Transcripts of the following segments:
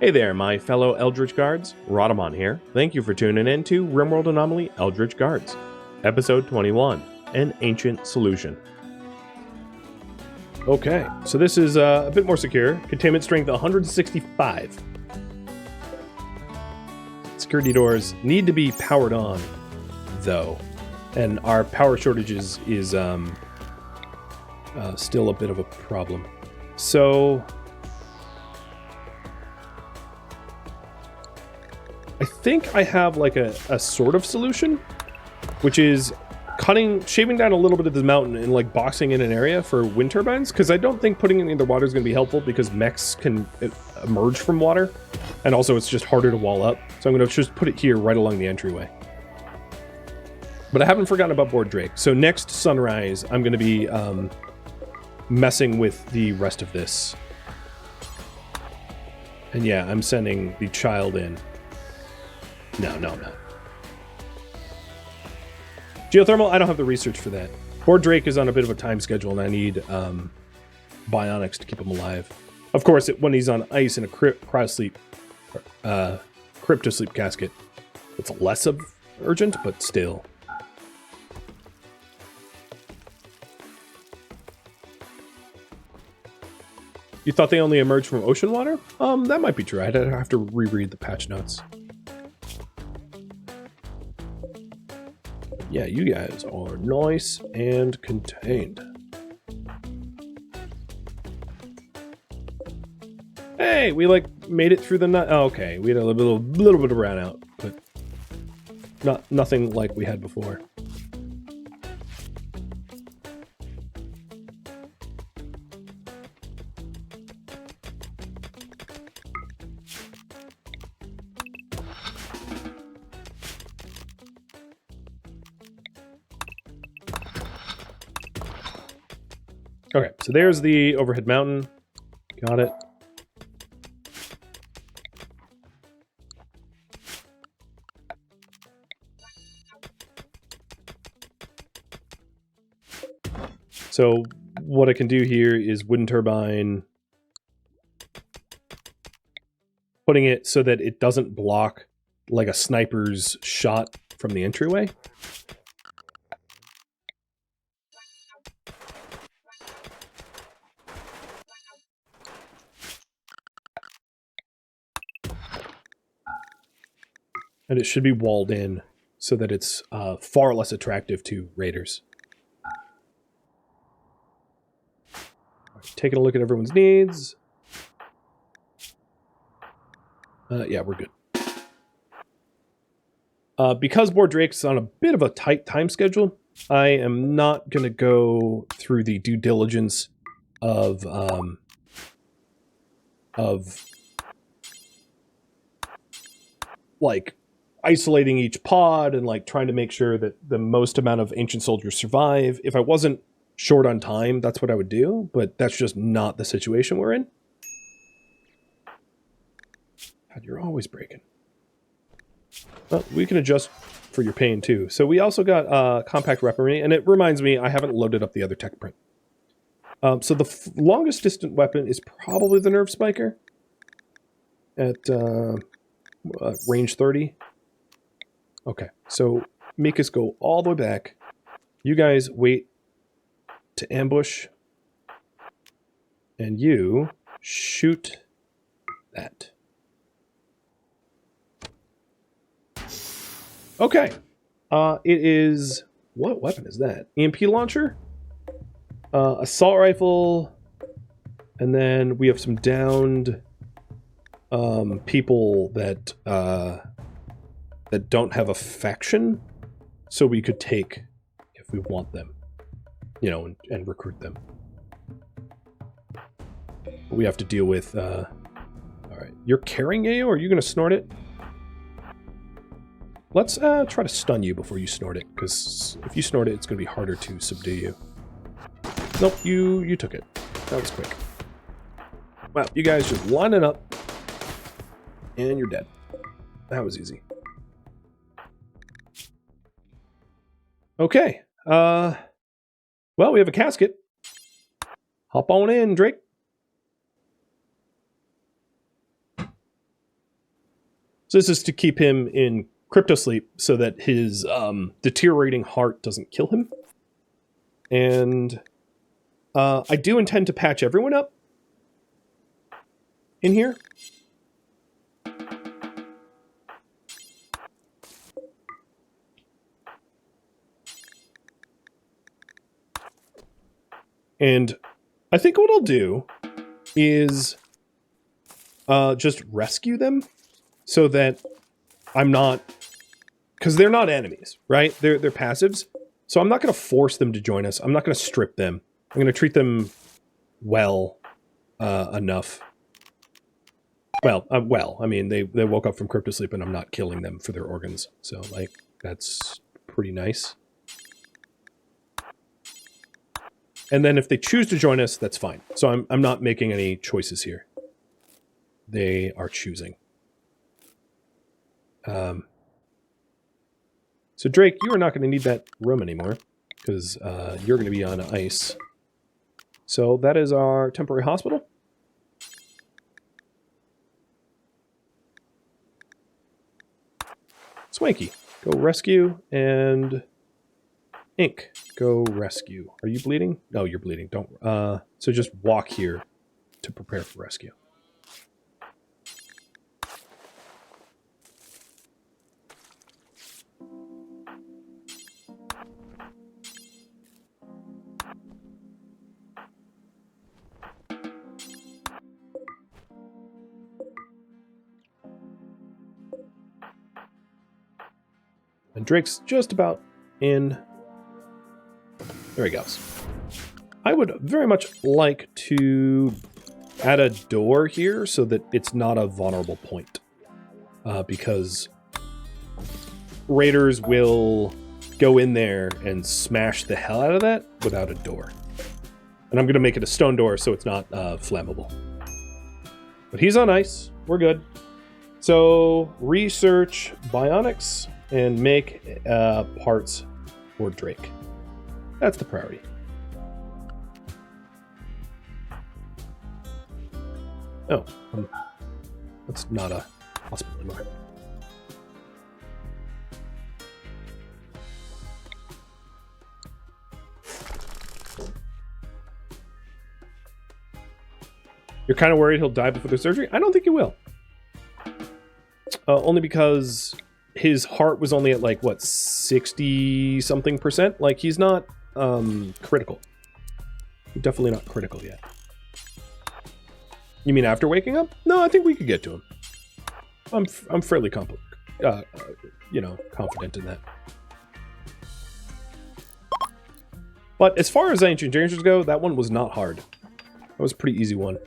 Hey there, my fellow Eldritch Guards. Rhadamant here. Thank you for tuning in to RimWorld Anomaly Eldritch Guards, Episode 21, An Ancient Solution. Okay, so this is a bit more secure. Containment strength 165. Security doors need to be powered on, though. And our power shortages is still a bit of a problem. So I think I have like a sort of solution, which is shaving down a little bit of this mountain and like boxing in an area for wind turbines, because I don't think putting it in the water is going to be helpful because mechs can emerge from water, and also it's just harder to wall up. So I'm going to just put it here right along the entryway. But I haven't forgotten about Board Drake. So next sunrise, I'm going to be messing with the rest of this. And yeah, I'm sending the child in. No. Geothermal, I don't have the research for that. Board Drake is on a bit of a time schedule, and I need bionics to keep him alive. Of course, when he's on ice in a cryosleep, cryptosleep casket, it's less of urgent, but still. You thought they only emerged from ocean water? That might be true. I'd have to reread the patch notes. Yeah, you guys are nice and contained. Hey, we like made it through the night. Oh, okay, we had a little bit of brownout, but nothing like we had before. Okay, so there's the overhead mountain. Got it. So what I can do here is wind turbine, putting it so that it doesn't block like a sniper's shot from the entryway. And it should be walled in so that it's far less attractive to raiders. Taking a look at everyone's needs. Yeah, we're good. Because Board Drake's on a bit of a tight time schedule, I am not going to go through the due diligence of like isolating each pod and like trying to make sure that the most amount of ancient soldiers survive. If I wasn't short on time, that's what I would do, but that's just not the situation we're in. God, you're always breaking. Well, we can adjust for your pain too. So we also got compact weaponry, and it reminds me I haven't loaded up the other tech print. So the longest distant weapon is probably the Nerve Spiker at range 30. Okay, so make us go all the way back. You guys wait to ambush, and you shoot that. Okay, it is, what weapon is that? EMP launcher, assault rifle, and then we have some downed people that that don't have a faction, so we could take if we want them, you know, and recruit them. But we have to deal with, all right, you're carrying AO, or are you going to snort it? Let's try to stun you before you snort it, because if you snort it, it's going to be harder to subdue you. Nope, you took it. That was quick. Wow, you guys just line it up, and you're dead. That was easy. Okay. Well, we have a casket. Hop on in, Drake. So this is to keep him in crypto sleep so that his deteriorating heart doesn't kill him. And I do intend to patch everyone up in here. And I think what I'll do is just rescue them so that I'm not... Because they're not enemies, right? They're passives. So I'm not going to force them to join us. I'm not going to strip them. I'm going to treat them well enough. Well, I mean, they woke up from crypto sleep and I'm not killing them for their organs. So, like, that's pretty nice. And then if they choose to join us, that's fine. So I'm not making any choices here. They are choosing. So Drake, you are not going to need that room anymore because you're going to be on ice. So that is our temporary hospital. Swanky, go rescue, and Ink, go rescue. Are you bleeding? No, you're bleeding. Don't. So just walk here to prepare for rescue. And Drake's just about in. There he goes. I would very much like to add a door here so that it's not a vulnerable point. Because raiders will go in there and smash the hell out of that without a door. And I'm going to make it a stone door so it's not flammable. But he's on ice. We're good. So research bionics and make parts for Drake. That's the priority. Oh, that's not a hospital anymore. You're kind of worried he'll die before the surgery? I don't think he will. Only because his heart was only at like, what, 60-something%? Like, he's not critical. Definitely not critical yet. You mean after waking up? No, I think we could get to him. I'm fairly confident in that. But as far as Ancient Dangers go, that one was not hard. That was a pretty easy one.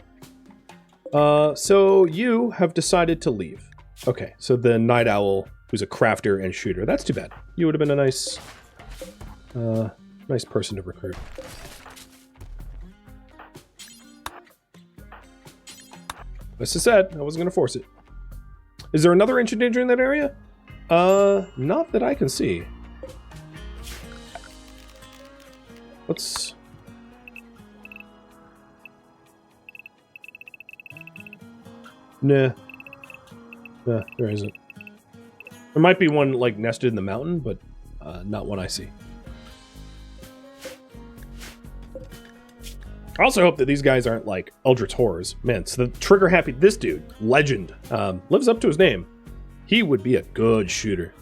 So you have decided to leave. Okay, so the Night Owl, who's a crafter and shooter. That's too bad. You would have been a nice person to recruit. As I said, I wasn't going to force it. Is there another Ancient Danger in that area? Not that I can see. Let's... Nah. Nah, there isn't. There might be one, like, nested in the mountain, but not one I see. I also hope that these guys aren't, like, Eldritch Horrors. Man, so the trigger-happy... This dude, legend, lives up to his name. He would be a good shooter.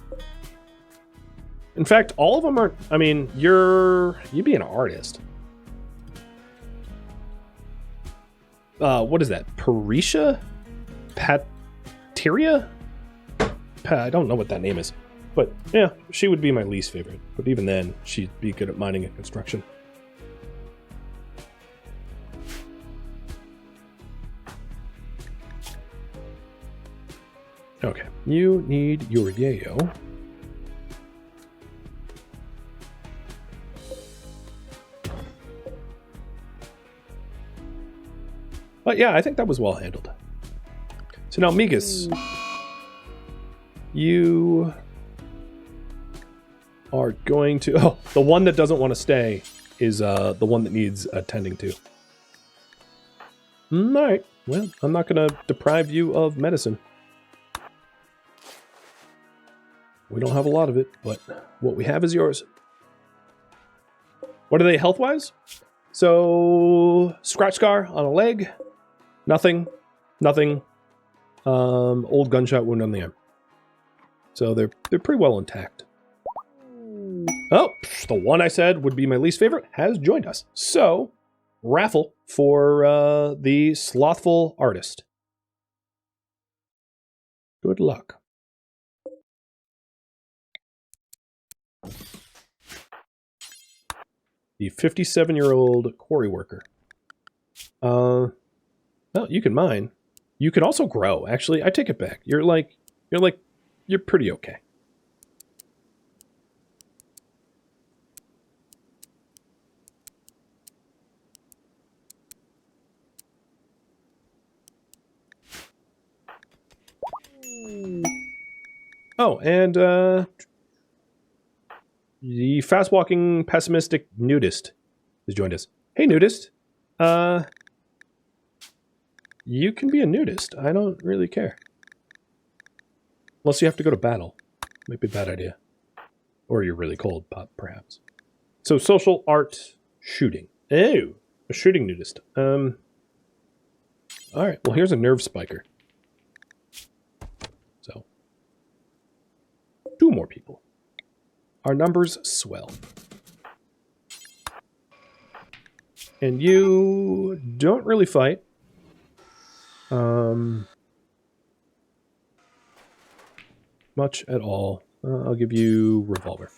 In fact, all of them are... I mean, you'd be an artist. What is that? Parisha? Pateria? I don't know what that name is. But, yeah, she would be my least favorite. But even then, she'd be good at mining and construction. Okay, you need your yayo. But yeah, I think that was well handled. So now, Migas, you are going to... Oh, the one that doesn't want to stay is the one that needs attending to. All right, well, I'm not going to deprive you of medicine. We don't have a lot of it, but what we have is yours. What are they health-wise? So, scratch scar on a leg. Nothing. Nothing. Old gunshot wound on the arm. So they're pretty well intact. Oh, the one I said would be my least favorite has joined us. So, raffle for the slothful artist. Good luck. The 57-year-old quarry worker. Well, you can mine. You can also grow. Actually, I take it back. You're pretty okay. Oh, and the fast-walking, pessimistic nudist has joined us. Hey, nudist. You can be a nudist. I don't really care. Unless you have to go to battle. Might be a bad idea. Or you're really cold, perhaps. So, social art shooting. Oh, a shooting nudist. Alright, well, here's a nerve spiker. So, 2 more people. Our numbers swell. And you don't really fight. Much at all. I'll give you revolver.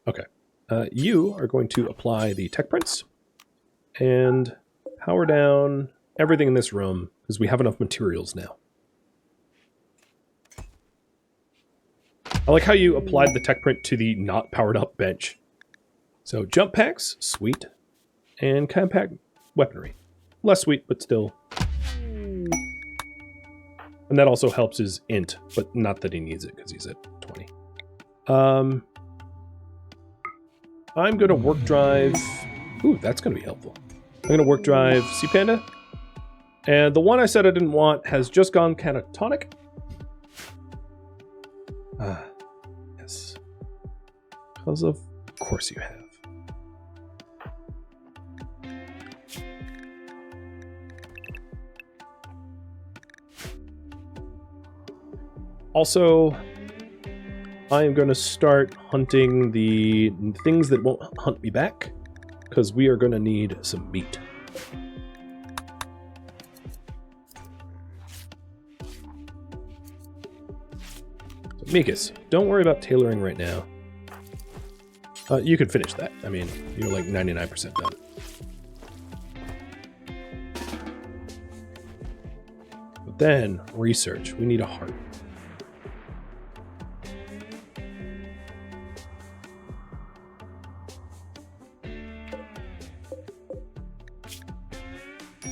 Okay. You are going to apply the tech prints and power down everything in this room because we have enough materials now. I like how you applied the tech print to the not powered up bench. So jump packs, sweet, and compact weaponry. Less sweet, but still. And that also helps his int, but not that he needs it because he's at 20. I'm going to work drive... Ooh, that's going to be helpful. I'm going to work drive Sea Panda. And the one I said I didn't want has just gone catatonic. Yes. Because of course you have. Also, I am going to start hunting the things that won't hunt me back, because we are going to need some meat. So, Mikas, don't worry about tailoring right now. You can finish that. I mean, you're like 99% done. But then, research. We need a heart.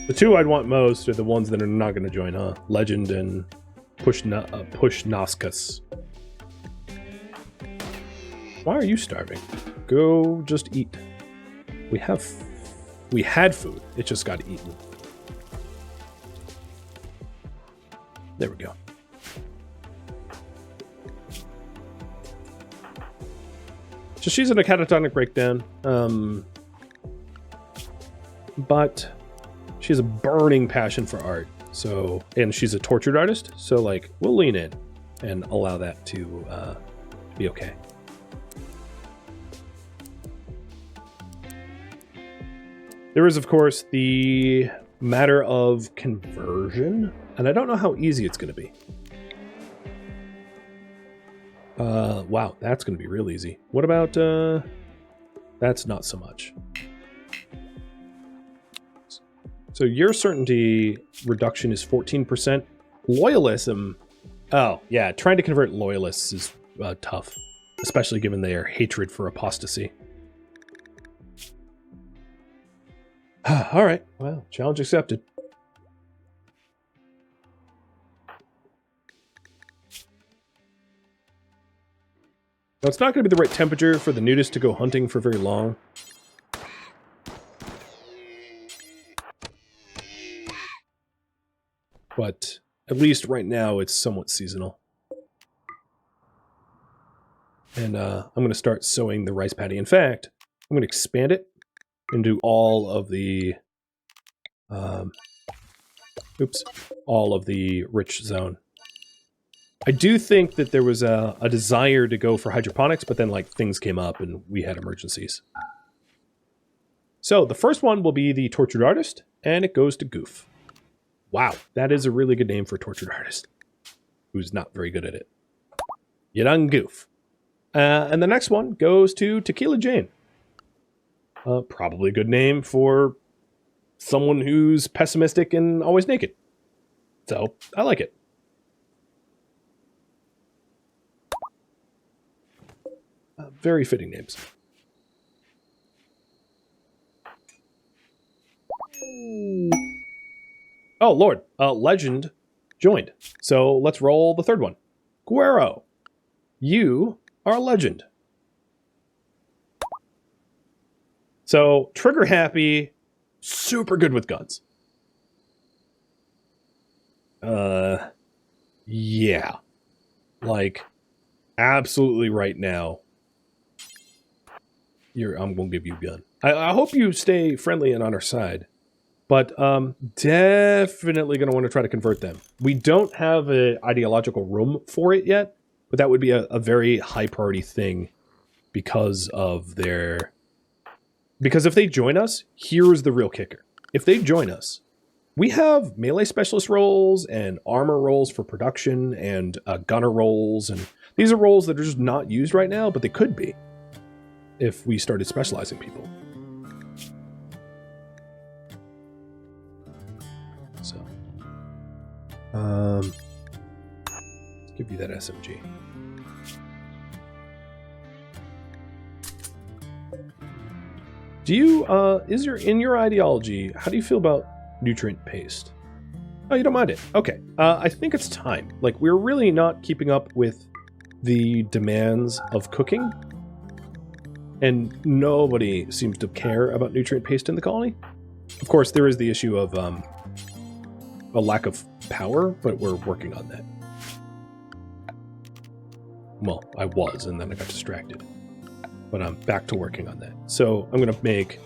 The 2 I'd want most are the ones that are not going to join, huh? Legend and Push Noscus. Why are you starving? Go just eat. We had food. It just got eaten. There we go. So she's in a catatonic breakdown. But she has a burning passion for art. So, and she's a tortured artist. So, like, we'll lean in and allow that to be okay. There is, of course, the matter of conversion, and I don't know how easy it's going to be. Wow, that's going to be real easy. What about, that's not so much. So your certainty reduction is 14%. Loyalism, oh, yeah, trying to convert loyalists is tough, especially given their hatred for apostasy. All right, well, challenge accepted. Now, it's not going to be the right temperature for the nudist to go hunting for very long. but at least right now it's somewhat seasonal. And I'm going to start sowing the rice paddy. In fact, I'm going to expand it into all of the, all of the rich zone. I do think that there was a desire to go for hydroponics, but then like things came up and we had emergencies. So the first one will be the Tortured Artist, and it goes to Goof. Wow, that is a really good name for a Tortured Artist, who's not very good at it. You done goof. And the next one goes to Tequila Jane. Probably a good name for someone who's pessimistic and always naked. So, I like it. Very fitting names. Oh, Lord. Legend joined. So, let's roll the third one. Guero. You are a legend. So, trigger happy, super good with guns. Yeah. Like, absolutely right now, I'm going to give you a gun. I hope you stay friendly and on our side, but definitely going to want to try to convert them. We don't have an ideological room for it yet, but that would be a very high priority thing because of their... Because if they join us, here's the real kicker. If they join us, we have melee specialist roles and armor roles for production and gunner roles, and these are roles that are just not used right now, but they could be if we started specializing people. So, let's give you that SMG. Do you, in your ideology, how do you feel about nutrient paste? Oh, you don't mind it. Okay. I think it's time. Like, we're really not keeping up with the demands of cooking. And nobody seems to care about nutrient paste in the colony. Of course, there is the issue of a lack of power, but we're working on that. Well, I was, and then I got distracted. But I'm back to working on that. So I'm going to make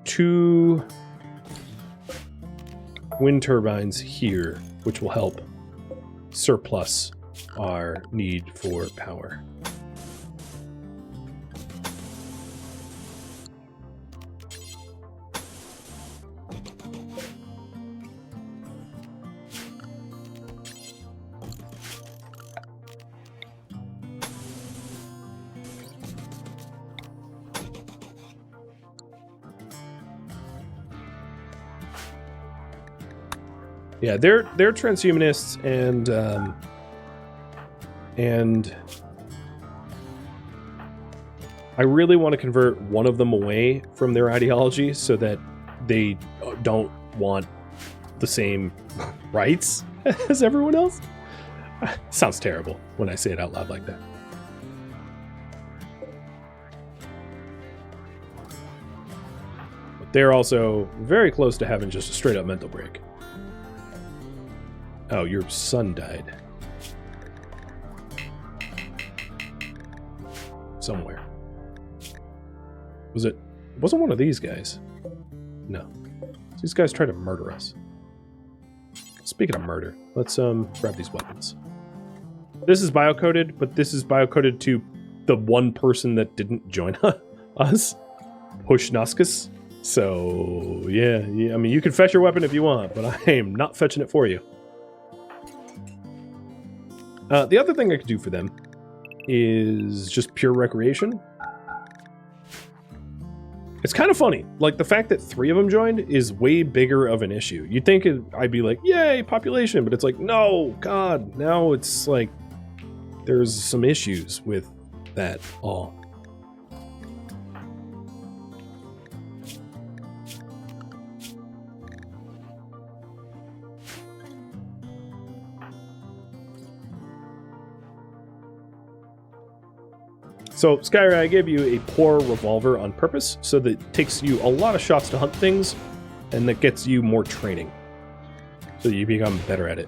2 wind turbines here, which will help surplus our need for power. Yeah, they're transhumanists, and I really want to convert one of them away from their ideology so that they don't want the same rights as everyone else. Sounds terrible when I say it out loud like that. But they're also very close to having just a straight up mental break. Oh, your son died. Somewhere. Was it? It wasn't one of these guys. No. These guys tried to murder us. Speaking of murder, let's grab these weapons. This is biocoded, but this is biocoded to the one person that didn't join us. Pushnuskus. So, yeah, I mean, you can fetch your weapon if you want, but I am not fetching it for you. The other thing I could do for them is just pure recreation. It's kind of funny. Like, the fact that 3 of them joined is way bigger of an issue. You'd think I'd be like, yay, population, but it's like, no, God, now it's like there's some issues with that all. So, Skyra, I gave you a poor revolver on purpose, so that it takes you a lot of shots to hunt things, and that gets you more training. so you become better at it.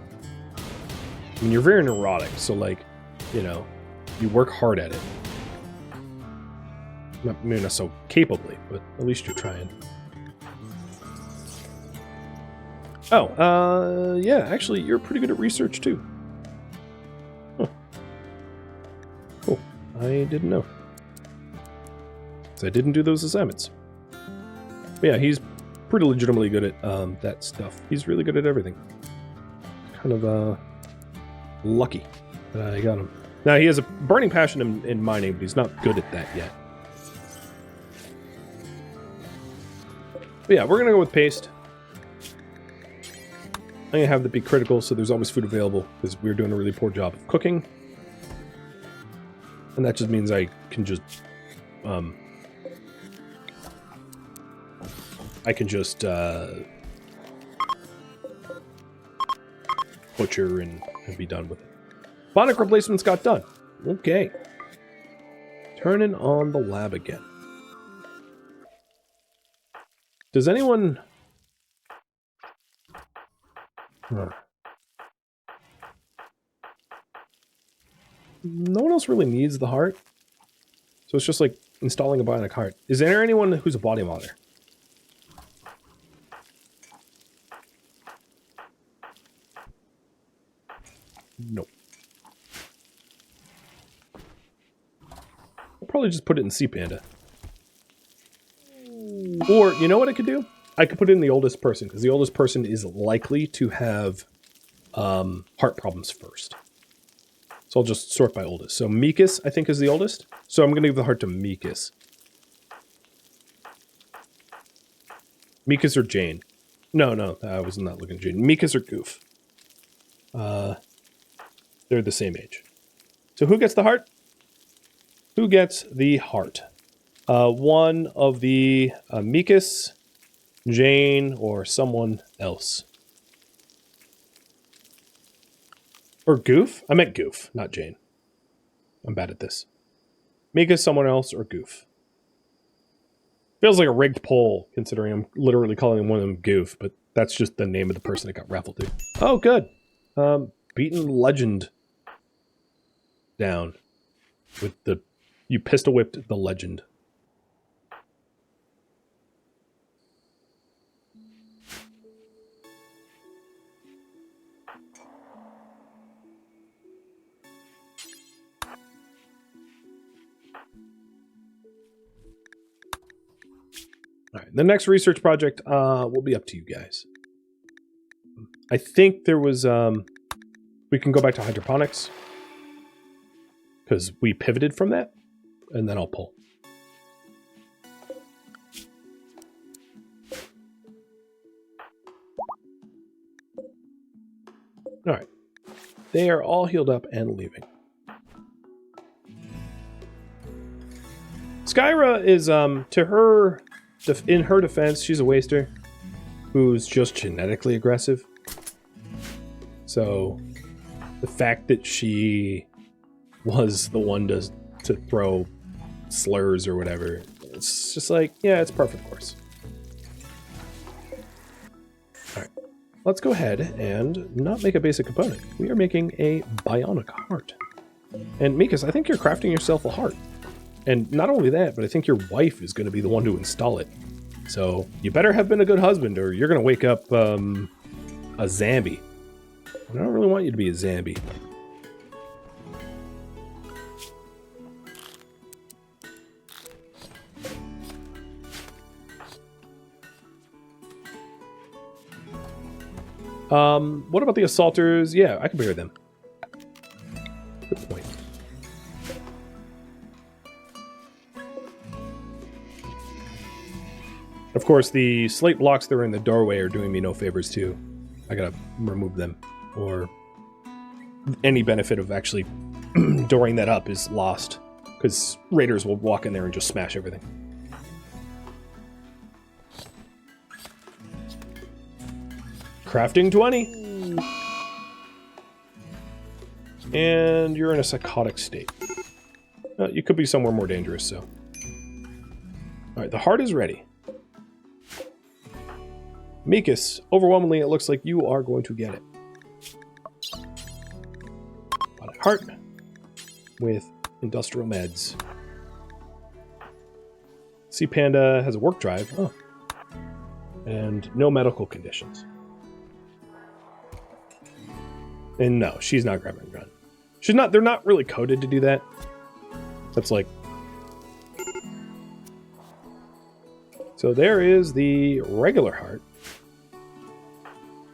I mean, you're very neurotic, so like, you know, you work hard at it. Maybe not so capably, but at least you're trying. Oh, yeah, actually, you're pretty good at research, too. Huh. Cool. I didn't know. So I didn't do those assignments. But yeah, he's pretty legitimately good at that stuff. He's really good at everything. Kind of lucky that I got him. Now, he has a burning passion in mining, but he's not good at that yet. But yeah, we're going to go with paste. I'm going to have that be critical, so there's always food available, because we're doing a really poor job of cooking. And that just means I can just... butcher and be done with it. Bionic replacements got done. Okay. Turning on the lab again. Does anyone... No one else really needs the heart. So it's just like installing a bionic heart. Is there anyone who's a body modder? Nope. I'll probably just put it in C-Panda. Or, you know what I could do? I could put it in the oldest person, because the oldest person is likely to have heart problems first. So I'll just sort by oldest. So Mikas, I think, is the oldest. So I'm going to give the heart to Mikas. Mikas or Jane? No, I was not looking at Jane. Mikas or Goof? They're the same age. So who gets the heart? Who gets the heart? One of the Mikas, Jane, or someone else. Or Goof? I meant Goof, not Jane. I'm bad at this. Mikas, someone else, or Goof. Feels like a rigged poll, considering I'm literally calling one of them Goof, but that's just the name of the person that got raffled to. Oh, good. Beaten Legend down. With the... You pistol whipped the Legend. All right, the next research project will be up to you guys. I think there was... we can go back to hydroponics. Because we pivoted from that. And then I'll pull. All right. They are all healed up and leaving. Skyra is, to her... in her defense, she's a waster who's just genetically aggressive. So the fact that she was the one to throw slurs or whatever, it's just like, yeah, it's par for the course. All right, let's go ahead and not make a basic component. We are making a bionic heart. And Mikas, I think you're crafting yourself a heart. And not only that, but I think your wife is going to be the one to install it. So you better have been a good husband or you're going to wake up a zombie. I don't really want you to be a zombie. What about the assaulters? Yeah, I can bear them. Good point. Of course, the slate blocks that are in the doorway are doing me no favors too. I gotta remove them, or any benefit of actually dooring that up is lost, because raiders will walk in there and just smash everything. Crafting 20. And you're in a psychotic state. You could be somewhere more dangerous, so. Alright, the heart is ready. Mikas, overwhelmingly, it looks like you are going to get it. Body heart with industrial meds. Sea Panda has a work drive. Oh. And no medical conditions. And no, she's not grabbing a gun. She's not, they're not really coded to do that. That's like... So there is the regular heart.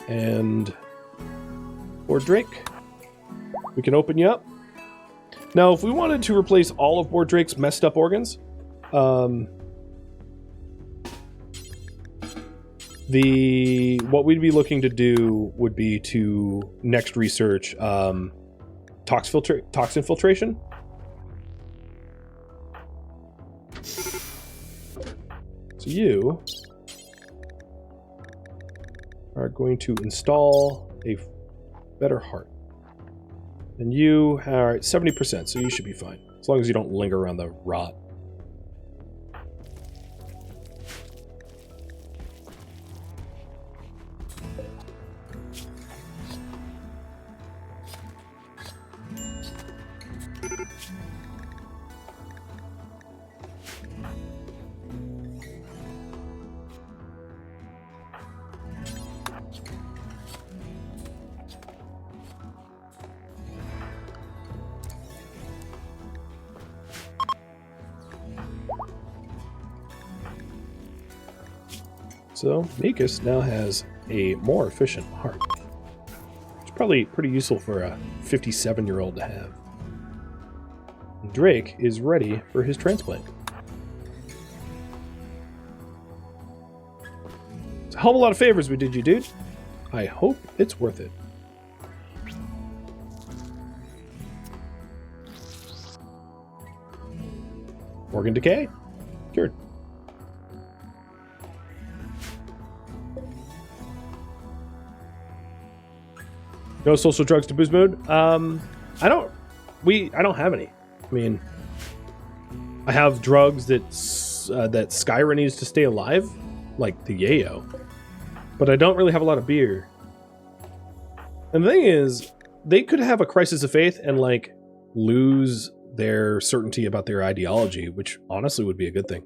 And Boar Drake, we can open you up. Now, if we wanted to replace all of Boar Drake's messed up organs, what we'd be looking to do would be to next research toxin filtration. So you are going to install a better heart. And you are at 70%, so you should be fine. As long as you don't linger around the rot. So, Mikas now has a more efficient heart. It's probably pretty useful for a 57-year-old to have. Drake is ready for his transplant. It's a hell of a lot of favors we did you, dude. I hope it's worth it. Organ decay? Cured. No social drugs to boost mood. I don't have any. I mean, I have drugs that Skyra needs to stay alive, like the yayo, but I don't really have a lot of beer. And the thing is, they could have a crisis of faith and like lose their certainty about their ideology, which honestly would be a good thing.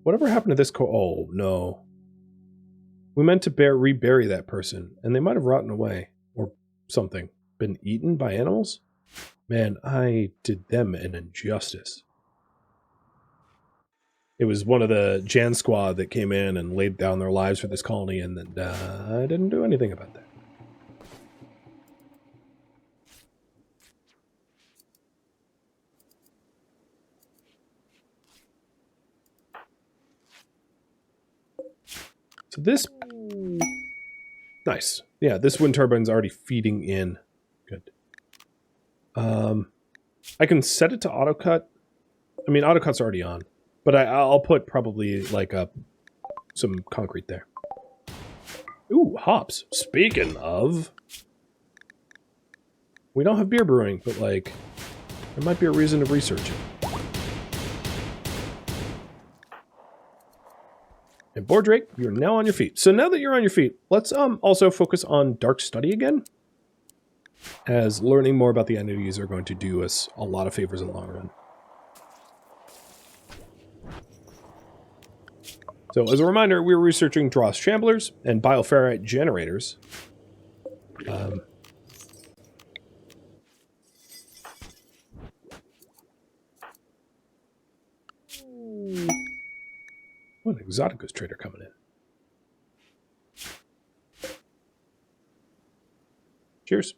Whatever happened to this oh no. We meant to rebury that person, and they might have rotten away, or something. Been eaten by animals? Man, I did them an injustice. It was one of the Jan squad that came in and laid down their lives for this colony, and then I didn't do anything about that. So this... Nice. Yeah, this wind turbine's already feeding in. Good. I can set it to auto cut. I mean, auto cut's already on, but I'll put probably like some concrete there. Ooh, hops. Speaking of, we don't have beer brewing, but like, there might be a reason to research it. And Boar Drake, you're now on your feet. So now that you're on your feet, let's also focus on Dark Study again, as learning more about the entities are going to do us a lot of favors in the long run. So as a reminder, we're researching Dross Chamblers and Bioferrite Generators. What an Exoticus trader coming in. Cheers.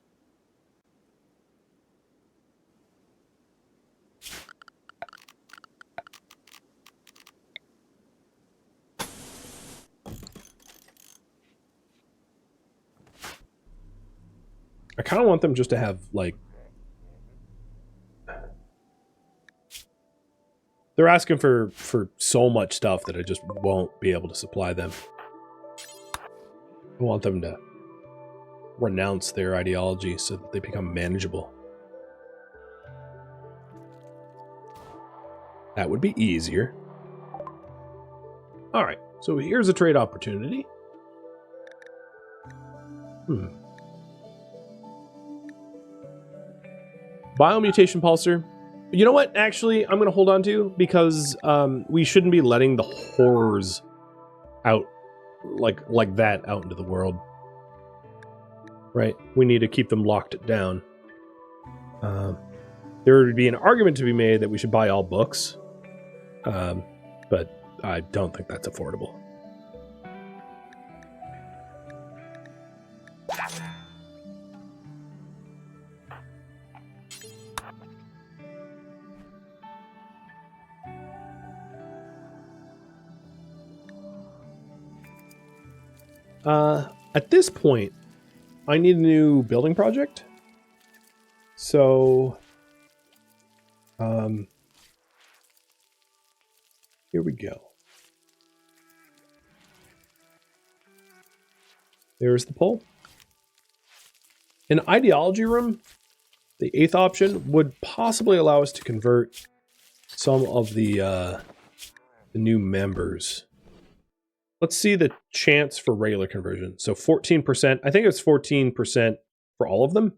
I kind of want them just to have, like... They're asking for so much stuff that I just won't be able to supply them. I want them to renounce their ideology so that they become manageable. That would be easier. All right, so here's a trade opportunity. Biomutation pulsar. You know what? Actually, I'm going to hold on to, because we shouldn't be letting the horrors out like that out into the world. Right? We need to keep them locked down. There would be an argument to be made that we should buy all books, but I don't think that's affordable. At this point, I need a new building project. So, here we go. There's the poll. An ideology room, the 8th option, would possibly allow us to convert some of the new members. Let's see the chance for regular conversion. So 14%. I think it's 14% for all of them.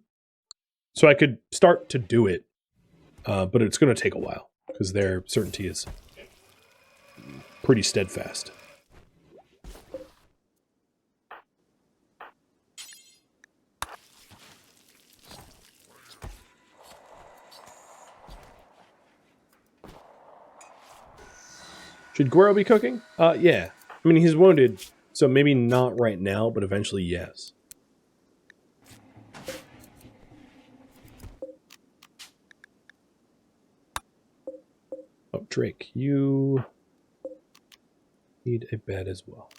So I could start to do it, but it's going to take a while because their certainty is pretty steadfast. Should Guero be cooking? Yeah. I mean, he's wounded, so maybe not right now, but eventually, yes. Oh, Drake, you need a bed as well.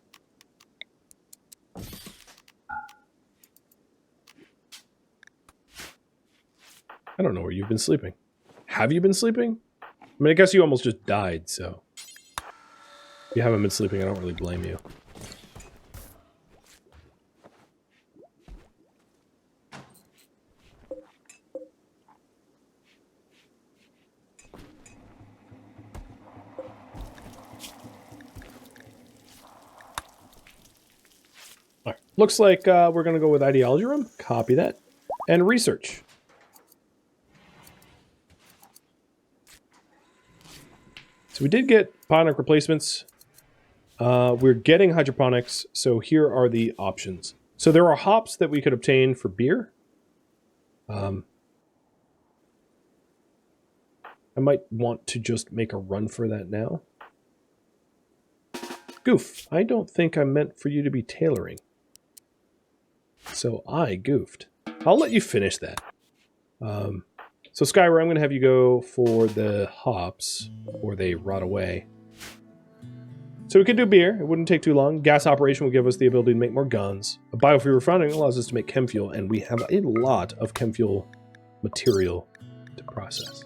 I don't know where you've been sleeping. Have you been sleeping? I mean, I guess you almost just died, so... If you haven't been sleeping, I don't really blame you. All right. Looks like we're going to go with ideology room. Copy that. And research. So we did get bionic replacements. We're getting hydroponics, so here are the options. So there are hops that we could obtain for beer. I might want to just make a run for that now. Goof, I don't think I meant for you to be tailoring. So I goofed. I'll let you finish that. So Skyra, I'm going to have you go for the hops, or they rot away. So we could do beer. It wouldn't take too long. Gas operation will give us the ability to make more guns. A biofuel refining allows us to make chem fuel, and we have a lot of chem fuel material to process.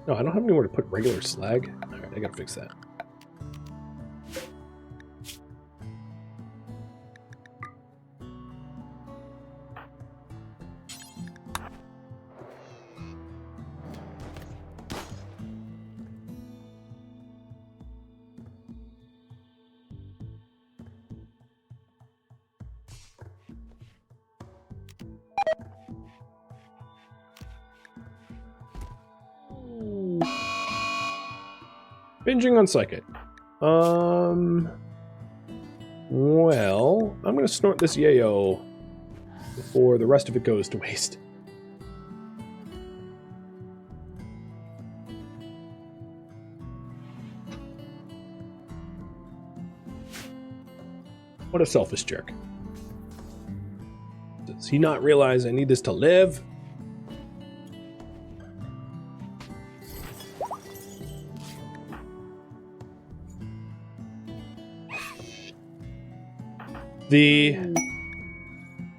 No, I don't have anywhere to put regular slag. All right, I gotta fix that. Binging on Psychic. Well, I'm going to snort this yayo before the rest of it goes to waste. What a selfish jerk. Does he not realize I need this to live? The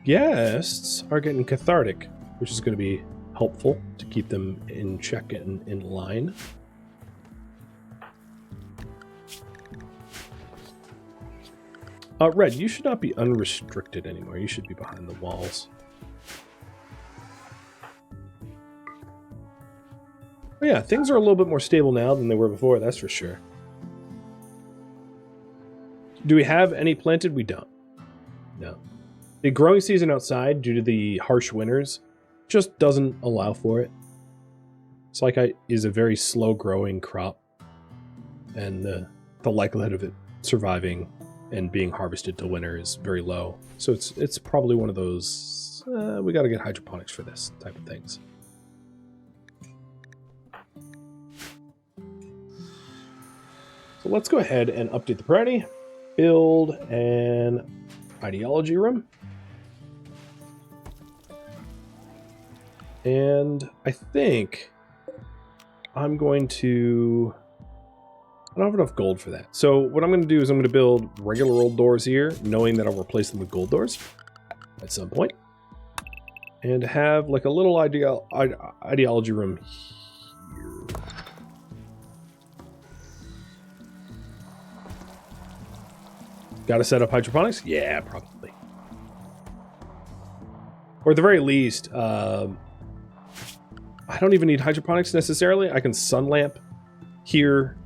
guests are getting cathartic, which is going to be helpful to keep them in check and in line. Red, you should not be unrestricted anymore. You should be behind the walls. But yeah, things are a little bit more stable now than they were before, that's for sure. Do we have any planted? We don't. No. The growing season outside, due to the harsh winters, just doesn't allow for it. It's is a very slow growing crop, and the likelihood of it surviving and being harvested till winter is very low. So it's probably one of those we got to get hydroponics for this type of things. So let's go ahead and update the priority. Build an ideology room. And I think I'm going to... I don't have enough gold for that. So what I'm going to do is I'm going to build regular old doors here, knowing that I'll replace them with gold doors at some point. And have like a little ideology room here. Got to set up hydroponics? Yeah, probably. Or at the very least, I don't even need hydroponics necessarily. I can sun lamp here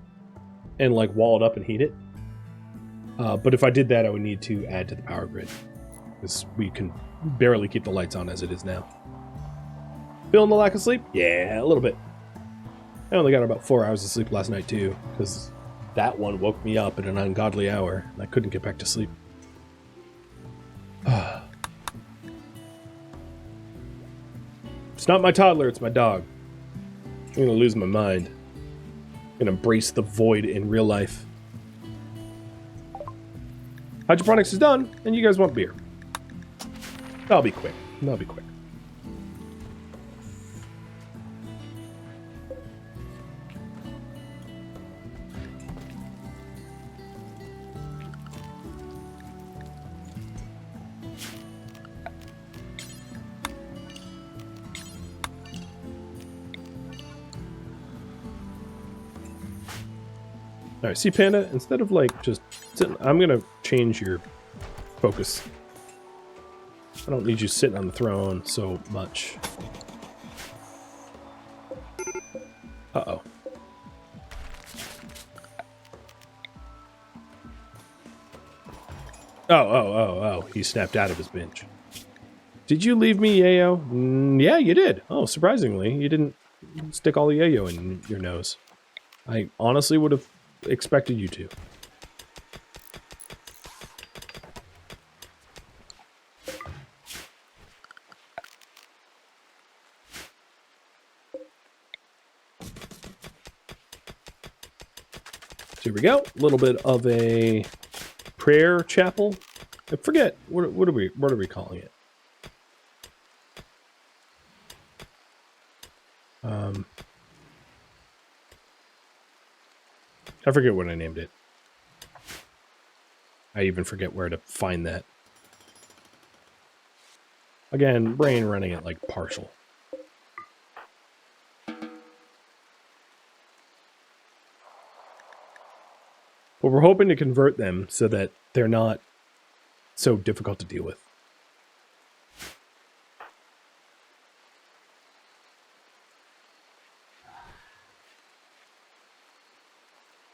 and like wall it up and heat it. But if I did that, I would need to add to the power grid, because we can barely keep the lights on as it is now. Feeling the lack of sleep? Yeah, a little bit. I only got about 4 hours of sleep last night too, because that one woke me up at an ungodly hour, and I couldn't get back to sleep. It's not my toddler, it's my dog. I'm gonna lose my mind. I'm gonna embrace the void in real life. Hydroponics is done, and you guys want beer. That'll be quick. That'll be quick. Alright, see Panda, instead of like just sitting, I'm gonna change your focus. I don't need you sitting on the throne so much. Uh-oh. Oh, he snapped out of his bench. Did you leave me yayo? Yeah, you did. Oh, surprisingly, you didn't stick all the yayo in your nose. I honestly would have expected you to. So here we go. A little bit of a prayer chapel. I forget what are we calling it? I forget what I named it. I even forget where to find that. Again, brain running at like partial. But we're hoping to convert them so that they're not so difficult to deal with.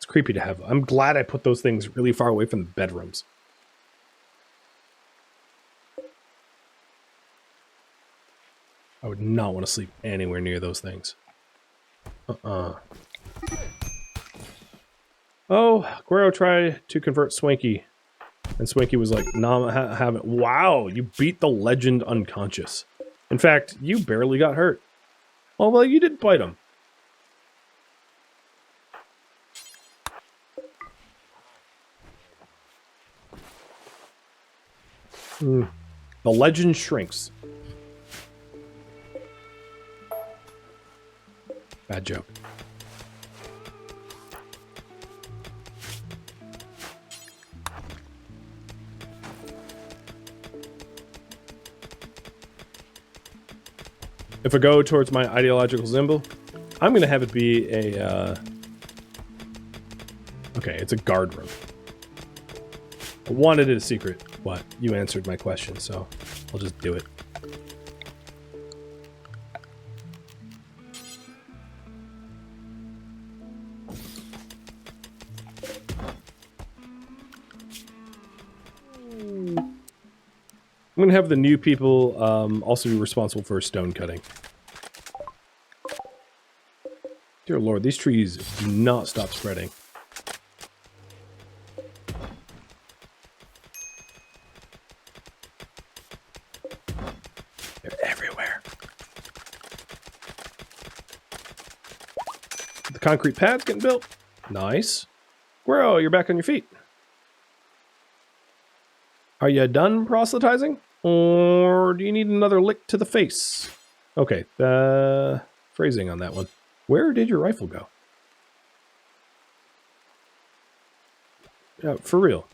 Creepy to have. I'm glad I put those things really far away from the bedrooms. I would not want to sleep anywhere near those things. Oh, Guero tried to convert Swanky, and Swanky was like, "No, I haven't." Wow, you beat the legend unconscious. In fact, you barely got hurt. Oh, well, you did bite him. The legend shrinks. Bad joke. If I go towards my ideological symbol, I'm going to have it be a... Okay, it's a guard room. Wanted it a secret. What? You answered my question, so I'll just do it. I'm gonna have the new people also be responsible for stone cutting. Dear Lord, these trees do not stop spreading. They're everywhere. The concrete pad's getting built. Nice. Whoa, you're back on your feet. Are you done proselytizing? Or do you need another lick to the face? Okay, phrasing on that one. Where did your rifle go? For real.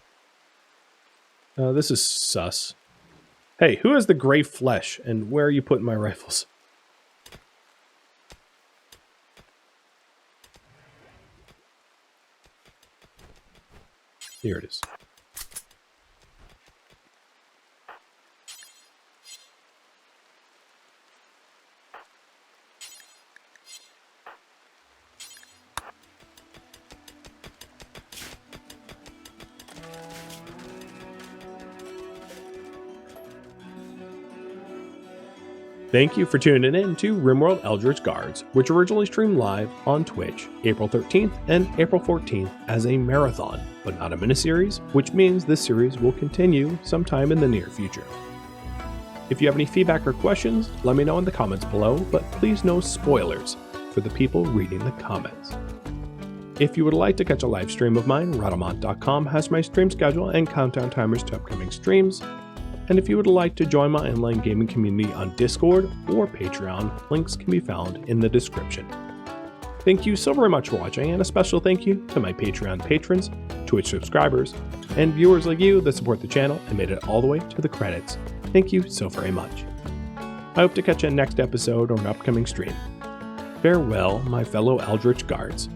This is sus. Hey, who has the gray flesh, and where are you putting my rifles? Here it is. Thank you for tuning in to RimWorld Eldritch Guards, which originally streamed live on Twitch April 13th and April 14th as a marathon, but not a miniseries, which means this series will continue sometime in the near future. If you have any feedback or questions, let me know in the comments below, but please no spoilers for the people reading the comments. If you would like to catch a live stream of mine, Rhadamant.com has my stream schedule and countdown timers to upcoming streams. And if you would like to join my online gaming community on Discord or Patreon, links can be found in the description. Thank you so very much for watching, and a special thank you to my Patreon patrons, Twitch subscribers, and viewers like you that support the channel and made it all the way to the credits. Thank you so very much. I hope to catch you in next episode or an upcoming stream. Farewell, my fellow Eldritch Guards.